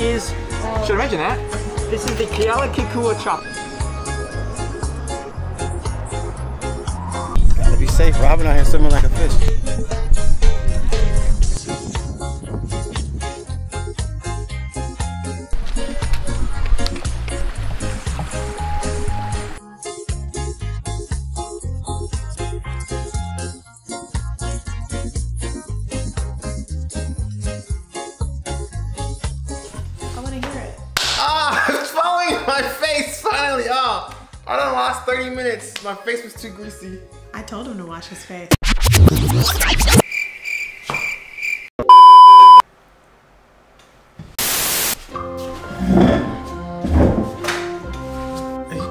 is, should I mention that? This is the Kealakekua chop. Gotta be safe, Robin out here swimming like a fish. My face finally off. I done lost 30 minutes. My face was too greasy. I told him to wash his face.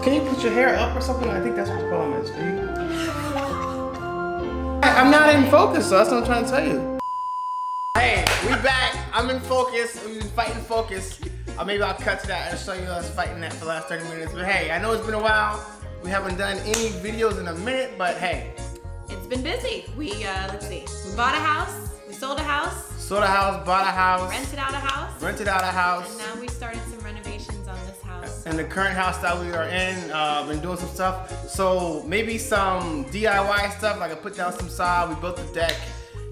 Can you put your hair up or something? I think that's what the problem is. I'm not in focus, so that's what I'm trying to tell you. Hey, we back. I'm in focus. We've been fighting focus. Maybe I'll cut to that and show you us fighting that for the last 30 minutes. But hey, I know it's been a while. We haven't done any videos in a minute, but hey. It's been busy. Let's see. We bought a house. We sold a house. Sold a house, bought a house. Rented out a house. Rented out a house. And now we started some renovations on this house. And the current house that we are in, been doing some stuff. So maybe some DIY stuff, like I put down some sod, we built the deck.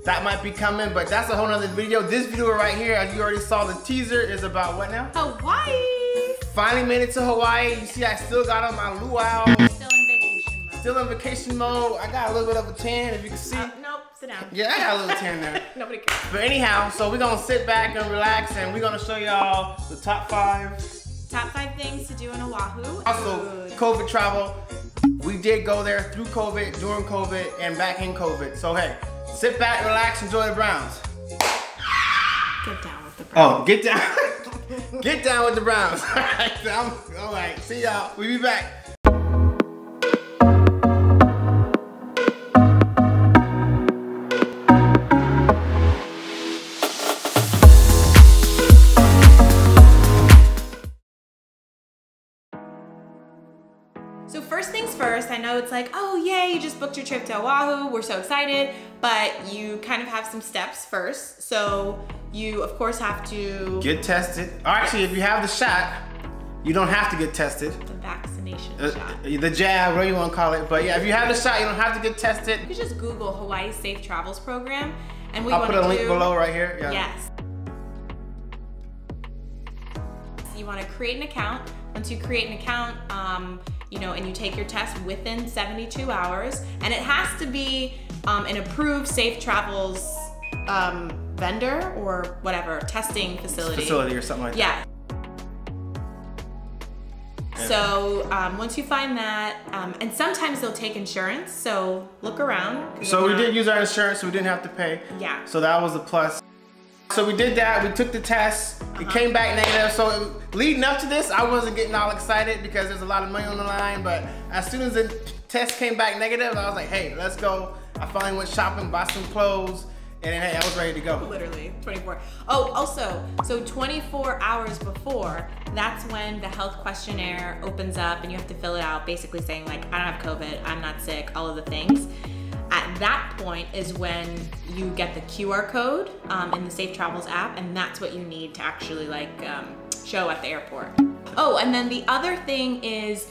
That might be coming, but that's a whole nother video. This video right here, as you already saw the teaser, is about what now? Hawaii! Finally made it to Hawaii. You see I still got on my luau. Still in vacation mode. Still in vacation mode. I got a little bit of a tan, if you can see. Nope, sit down. Yeah, I got a little tan there. Nobody cares. But anyhow, so we're gonna sit back and relax, and we're gonna show y'all the top 5. Top 5 things to do in Oahu. Also, COVID travel. We did go there through COVID, during COVID, and back in COVID. So hey, sit back, relax, enjoy the Browns. Get down with the Browns. Oh, get down. Get down with the Browns. All right, see y'all. We'll be back. So first things first, I know it's like, oh yay, you just booked your trip to Oahu, we're so excited, but you kind of have some steps first. So you of course have to get tested. Or actually, if you have the shot, you don't have to get tested. The vaccination shot. The jab, whatever you want to call it. But yeah, if you have the shot, you don't have to get tested. You can just Google Hawaii Safe Travels Program, and I'll put a link below right here. Yeah. Yes. You want to create an account. Once you create an account, you know, and you take your test within 72 hours, and it has to be an approved Safe Travels vendor or whatever, testing facility. Facility or something like that. Yeah. So once you find that, and sometimes they'll take insurance, so look around. So we did use our insurance, so we didn't have to pay. Yeah. So that was a plus. So we did that, we took the test, it came back negative. So leading up to this, I wasn't getting all excited because there's a lot of money on the line, but as soon as the test came back negative, I was like, hey, let's go. I finally went shopping, bought some clothes, and then hey, I was ready to go. Literally, 24. Oh, also, so 24 hours before, that's when the health questionnaire opens up and you have to fill it out, basically saying like, I don't have COVID, I'm not sick, all of the things. At that point is when you get the QR code in the Safe Travels app, and that's what you need to actually like show at the airport. Oh, and then the other thing is,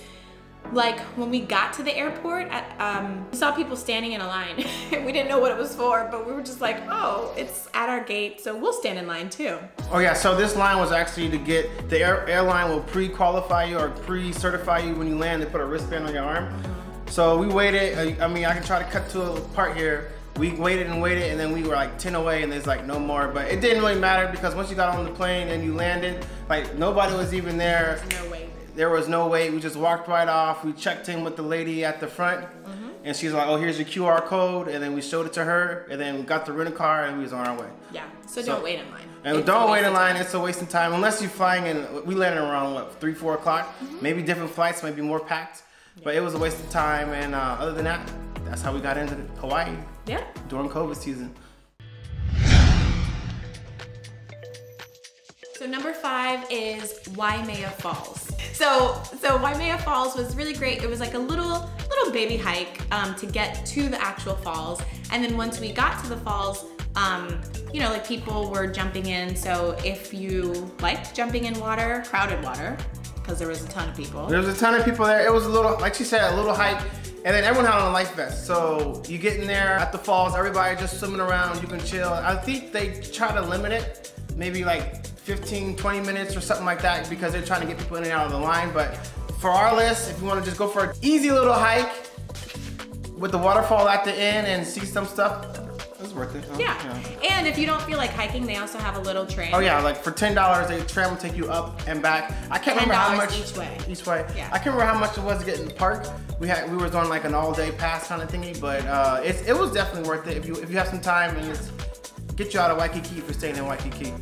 like when we got to the airport, we saw people standing in a line. We didn't know what it was for, but we were just like, oh, it's at our gate, so we'll stand in line too. Oh yeah, so this line was actually to get, the airline will pre-qualify you or pre-certify you when you land. They put a wristband on your arm. So we waited, I mean, I can try to cut to a part here. We waited and waited, and then we were like 10 away, and there's like no more. But it didn't really matter because once you got on the plane and you landed, like nobody was even there. No wait. There was no wait. We just walked right off. We checked in with the lady at the front, and she's like, oh, here's your QR code. And then we showed it to her, and then we got the rental car, and we was on our way. Yeah, so don't wait in line. And don't wait in line, it's a waste of time. Unless you're flying in, we landed around what, 3, 4 o'clock? Maybe different flights, maybe more packed. But it was a waste of time, and other than that, that's how we got into Hawaii. Yeah. During COVID season. So number 5 is Waimea Falls. So Waimea Falls was really great. It was like a little baby hike to get to the actual falls. And then once we got to the falls, You know, like people were jumping in. So if you liked jumping in water, crowded water, because there was a ton of people. There was a ton of people there. It was a little, like she said, a little hike. And then everyone had on a life vest. So you get in there at the falls, everybody just swimming around, you can chill. I think they try to limit it, maybe like 15, 20 minutes or something like that, because they're trying to get people in and out of the line. But for our list, if you want to just go for an easy little hike with the waterfall at the end and see some stuff, it's worth it. Yeah. And if you don't feel like hiking, they also have a little tram. Oh yeah, like for $10, the tram will take you up and back. I can't remember how much each way. Each way. Yeah. I can't remember how much it was to get in the park. We was on like an all-day pass kind of thingy, but it was definitely worth it if you have some time and it's get you out of Waikiki if you're staying in Waikiki.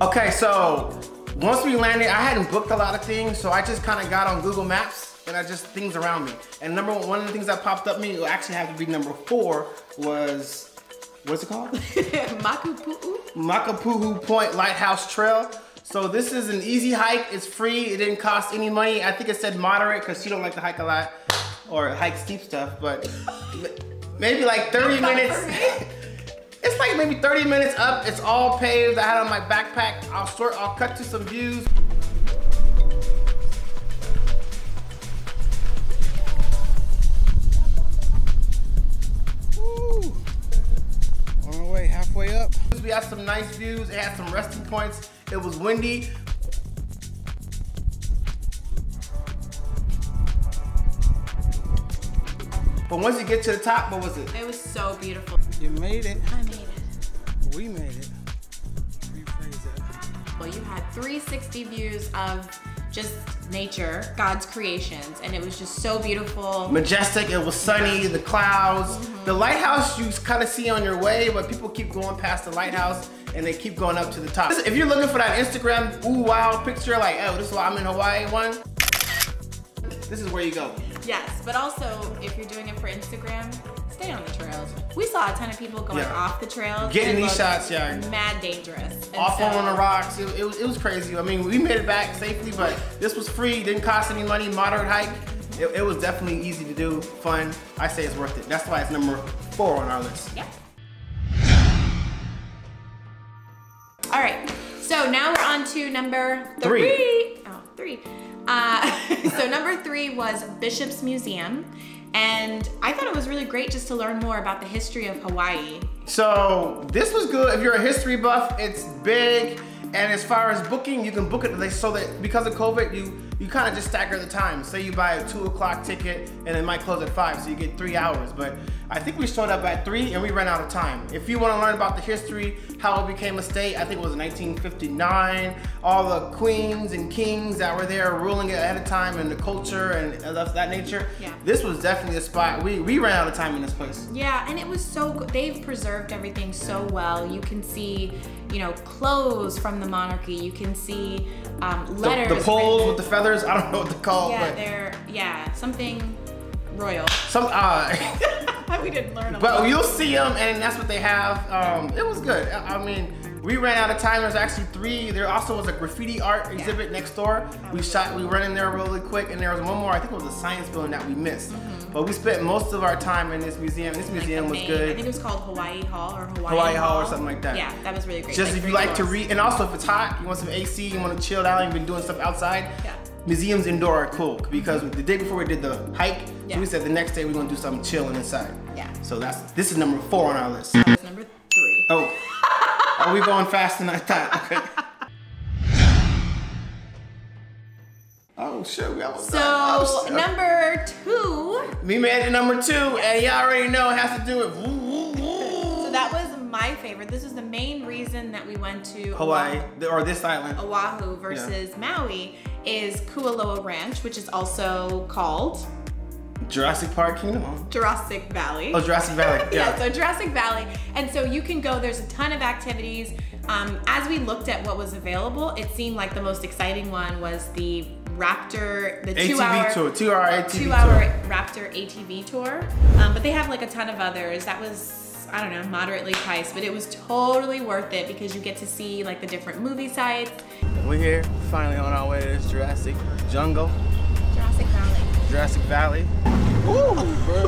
Okay, so once we landed, I hadn't booked a lot of things, so I just kind of got on Google Maps. And I just things around me. And one of the things that popped up me, it actually had to be number 4, was, what's it called? Makapu Point Lighthouse Trail. So this is an easy hike, it's free, it didn't cost any money. I think it said moderate because she don't like to hike a lot or hike steep stuff, but maybe like 30 minutes. It's like maybe 30 minutes up, it's all paved. I had on my backpack, I'll cut to some views. Halfway up. We had some nice views, it had some resting points, it was windy. But once you get to the top, what was it? It was so beautiful. You made it. I made it. We made it. Rephrase that. Well, you had 360 views of just nature, God's creations, and it was just so beautiful. Majestic, it was sunny, the clouds. The lighthouse you kind of see on your way, but people keep going past the lighthouse and they keep going up to the top. If you're looking for that Instagram ooh wow picture, like, oh, this is why I'm in Hawaii one, this is where you go. Yes, but also if you're doing it for Instagram, stay on the trails. We saw a ton of people going off the trails. Getting these shots, mad dangerous. Off on the rocks, it was crazy. I mean, we made it back safely, but this was free, didn't cost any money, moderate hike. It was definitely easy to do, fun. I say it's worth it. That's why it's number 4 on our list. Yeah. All right, so now we're on to number 3. Oh, 3. So number 3 was Bishop's Museum. And I thought it was really great just to learn more about the history of Hawaii. So this was good. If you're a history buff, it's big. And as far as booking, you can book it so that because of COVID, you kind of just stagger the time. Say you buy a 2 o'clock ticket and it might close at 5, so you get 3 hours. But I think we showed up at 3 and we ran out of time. If you want to learn about the history, how it became a state, I think it was 1959. All the queens and kings that were there ruling it ahead of time, and the culture and of that nature. Yeah. This was definitely a spot. We ran out of time in this place. Yeah, and it was so good. They've preserved everything so well. You can see, you know, clothes from the monarchy. You can see letters. The poles with the feathers. I don't know what to call. Yeah, but they're something royal. We didn't learn a lot. But you'll see them, and that's what they have. It was good. I mean, we ran out of time. There's actually 3. There also was a graffiti art exhibit next door. We ran in there really quick, and there was one more. I think it was a science building that we missed. But we spent most of our time in this museum. This museum was good. I think it was called Hawaii Hall or Hawaii Hall or something like that. Yeah, that was really great. Just if you like to read, and also if it's hot, you want some AC, you want to chill out, you've been doing stuff outside. Yeah. Museums indoor are cool because the day before we did the hike, so we said the next day we're gonna do something chilling inside. Yeah. So this is number 4 on our list. That was number 3. Oh, are we going faster than I thought? Okay. Oh shit, we almost So number 2. We made it number 2, and y'all already know it has to do with So that was my favorite. This is the main reason that we went to Hawaii, or this island. Oahu versus Maui is Kualoa Ranch, which is also called Jurassic Park Kingdom. Jurassic Valley. Oh, Jurassic Valley. Yeah, so Jurassic Valley. And so you can go, there's a ton of activities. As we looked at what was available, it seemed like the most exciting one was the Raptor, the ATV tour, 2-hour ATV 2-hour Raptor ATV tour. But they have like a ton of others. That was, I don't know, moderately priced, but it was totally worth it because you get to see like the different movie sites. We're here, finally on our way to this Jurassic jungle. Jurassic Valley. Jurassic Valley. Ooh, bro.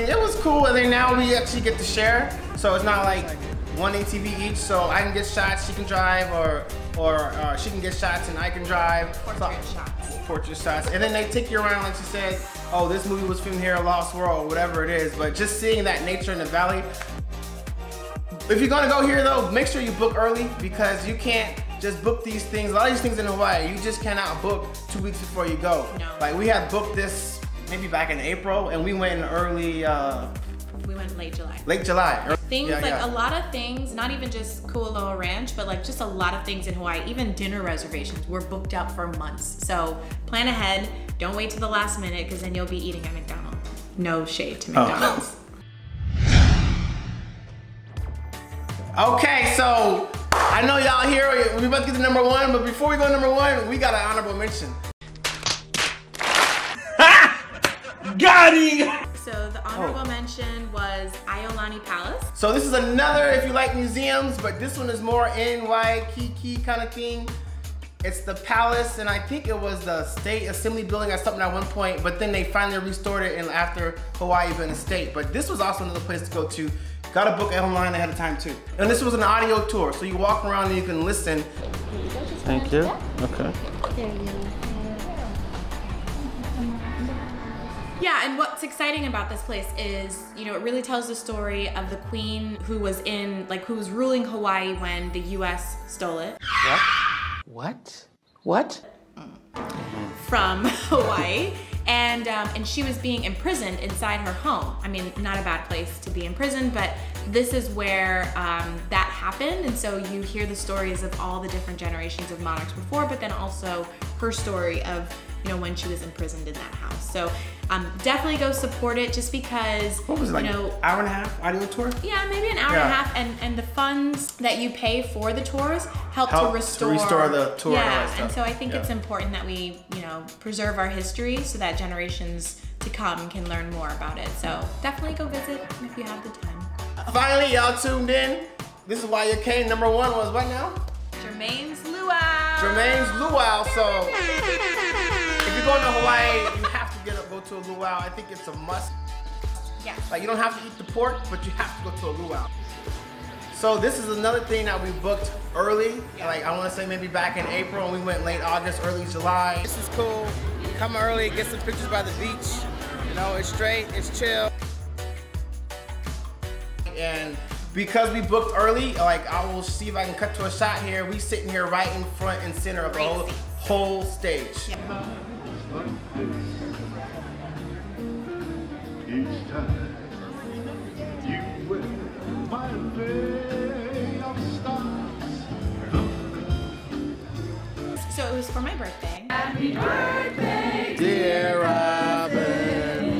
mean, it was cool, and then now we actually get to share, so it's not like one ATV each, so I can get shots, she can drive, or she can get shots and I can drive. Portrait shots. And then they take you around, like she said, oh, this movie was filmed here, Lost World, whatever it is, but just seeing that nature in the valley. If you're gonna go here though, make sure you book early, because you can't just book these things. A lot of these things in Hawaii, you just cannot book 2 weeks before you go. No. Like we had booked this maybe back in April, and we went in early, we went late July. Late July. Things a lot of things, not even just Kualoa Ranch, but like just a lot of things in Hawaii, even dinner reservations were booked out for months. So plan ahead, don't wait to the last minute, because then you'll be eating at McDonald's. No shade to McDonald's. Okay, so I know y'all here, we're about to get to number 1, but before we go to number 1, we got an honorable mention. Got him! So the honorable mention was Iolani Palace. So this is another, if you like museums, but this one is more in Waikiki kind of thing. It's the palace, and I think it was the state assembly building or something at one point, but then they finally restored it after Hawaii been a state. But this was also another place to go to. Got to book online ahead of time too. And this was an audio tour, so you walk around and you can listen. Thank you. Okay. Yeah, and what's exciting about this place is, you know, it really tells the story of the queen who was ruling Hawaii when the US stole it. What? From Hawaii. And she was being imprisoned inside her home. I mean, not a bad place to be imprisoned, but this is where that happened. And so you hear the stories of all the different generations of monarchs before, but then also her story of, you know, when she was imprisoned in that house. So definitely go support it, just because, what was it, like, hour and a half audio tour? Yeah, maybe an hour and a half, and the funds that you pay for the tours help to restore the tour. Yeah, and so I think it's important that we, you know, preserve our history so that generations to come can learn more about it. So definitely go visit if you have the time. Finally, y'all tuned in. This is why you came. Number 1 was what now? Germaine's Luau. Germaine's Luau. So if you're going to Hawaii, you have to go to a luau. I think it's a must. Yeah. Like, you don't have to eat the pork, but you have to go to a luau. So this is another thing that we booked early. Yeah. Like, I want to say maybe back in April, and we went late August, early July. This is cool. Come early, get some pictures by the beach. You know, it's straight, it's chill. And because we booked early, like, I will see if I can cut to a shot here. We sitting here right in front and center of the whole stage. Yeah. Each time you will find way of stars. So it was for my birthday. Happy birthday, dear Robin.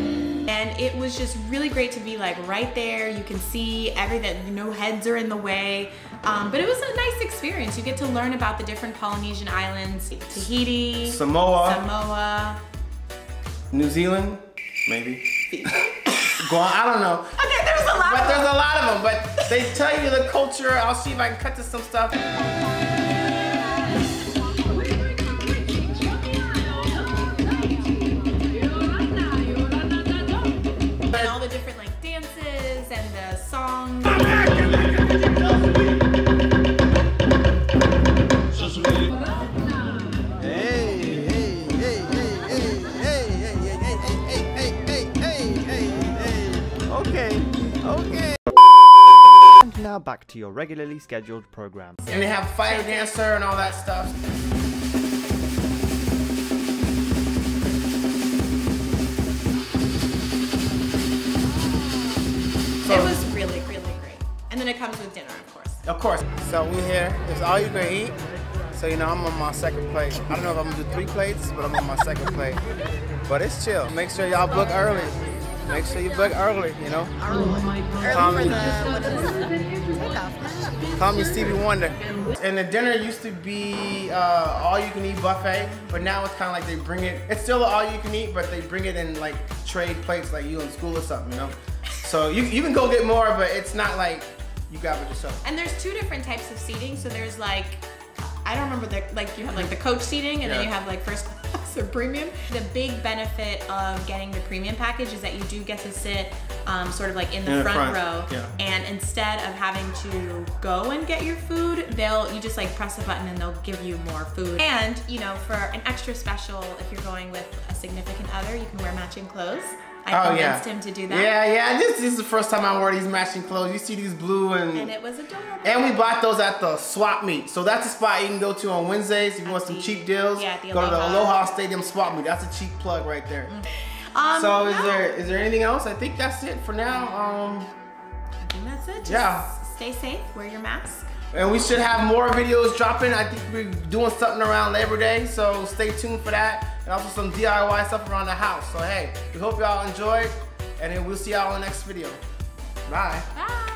And it was just really great to be like right there. You can see everything, no heads are in the way. But it was a nice experience. You get to learn about the different Polynesian islands, Tahiti, Samoa, New Zealand, maybe. Guam, I don't know. Okay, there's a lot but there's a lot of them, but they tell you the culture. I'll see if I can cut to some stuff. And all the different like dances and the songs. Now back to your regularly scheduled program. And they have fire dancer and all that stuff. So it was really, really great. And then it comes with dinner, of course. Of course. So we here. It's all you can eat. So, you know, I'm on my second plate. I don't know if I'm gonna do 3 plates, but I'm on my second plate. But it's chill. Make sure y'all book early. Make sure you book early, you know? Call me Stevie Wonder. And the dinner used to be all-you-can-eat buffet, but now it's kind of like they bring it, it's still all-you-can-eat, but they bring it in like trade plates like you in school or something, you know? So you can go get more, but it's not like you got it yourself. And there's 2 different types of seating. So there's like, I don't remember, you have like the coach seating, and then you have like first class. Plus or premium. The big benefit of getting the premium package is that you do get to sit sort of like in the front row. Yeah. And instead of having to go and get your food, you just like press a button and they'll give you more food. And you know, for an extra special, if you're going with a significant other, you can wear matching clothes. I convinced him to do that. Yeah. This is the first time I wore these matching clothes. You see these blue and it was adorable. And we bought those at the swap meet. So that's a spot you can go to on Wednesdays if you want some cheap deals. Yeah, at the go to the Aloha Stadium swap meet. That's a cheap plug right there. So is there anything else? I think that's it for now. I think that's it. Just stay safe, wear your mask. And we should have more videos dropping. I think we're doing something around Labor Day, so stay tuned for that. And also some DIY stuff around the house. So hey, we hope y'all enjoyed, and then we'll see y'all in the next video. Bye. Bye.